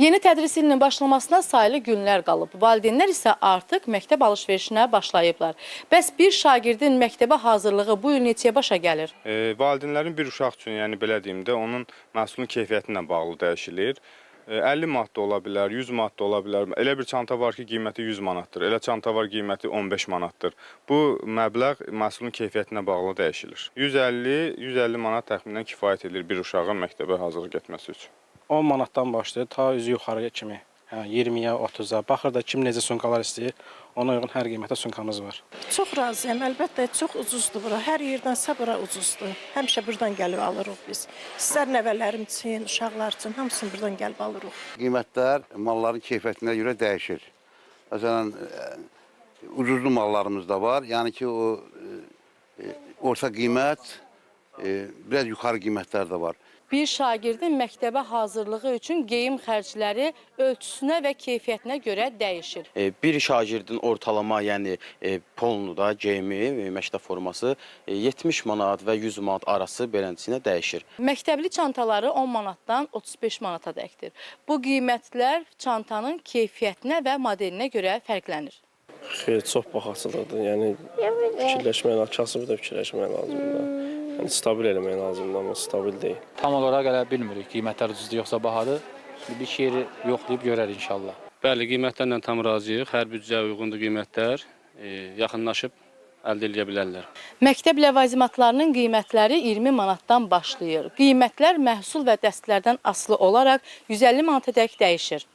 Yeni tədris ilinin başlamasına sayılı günlər qalıb. Valideynlər isə artıq məktəb alış-verişinə başlayıblar. Bəs bir şagirdin məktəbə hazırlığı bu il neçəyə başa gəlir? Valideynlərin bir uşaq üçün, yəni belə deyim də, onun məhsulun keyfiyyətinə bağlı dəyişilir. 50 manat da ola bilər, 100 manat da ola bilər. Elə bir çanta var ki, qiyməti 100 manatdır. Elə çanta var, qiyməti 15 manatdır. Bu məbləğ məhsulun keyfiyyətinə bağlı dəyişilir. 150 manat təxminən kifayət edir bir uşağın məktəbə hazırlıq etməsi üçün. 10 manatdan başlayır, ta üzü yuxarıya kimi. 20-yə, 30-a. Baxır da kim necə sumkalar istəyir, ona uyğun hər qiymətdə sumkamız var. Çox razıyam. Əlbəttə, çox ucuzdur bura. Hər yerdənsə bura ucuzdur. Həmişə buradan gəlib alırıq biz. İstər nəvələrim üçün, uşaqlar üçün, hamısını buradan gəlib alırıq. Qiymətlər malların keyfiyyətinə görə dəyişir. Məsələn, ucuzlu mallarımız da var. Yəni ki, orta qiymət, biraz yuxarı qiymətlər də var. Bir şagirdin məktəbə hazırlığı üçün geyim xərcləri ölçüsünə və keyfiyyətinə görə dəyişir. Bir şagirdin ortalama, yəni polnu da, geyimi, məktəb forması 70 manat və 100 manat arası beləsinə dəyişir. Məktəbli çantaları 10 manatdan 35 manata dəkdir. Bu qiymətlər çantanın keyfiyyətinə və modelinə görə fərqlənir. Çox baxasılıqdır, yəni fikirləşmək lazımdır, kasıb da fikirləşmək lazımdır. Yəni stabil eləmək lazımdır, amma stabil deyil. Tam olaraq elə bilmirik, qiymətlər ucuzdur yoxsa bahadır. Bir şey yoxlayıb görərik inşallah. Bəli, qiymətlərlə tam razıyıq. Hər büdcəyə uyğundur qiymətlər. Yaxınlaşıb əldə edə bilərlər. Məktəb ləvazimatlarının qiymətləri 20 manatdan başlayır. Qiymətlər məhsul və dəstlərdən asılı olaraq 150 manata dək dəyişir.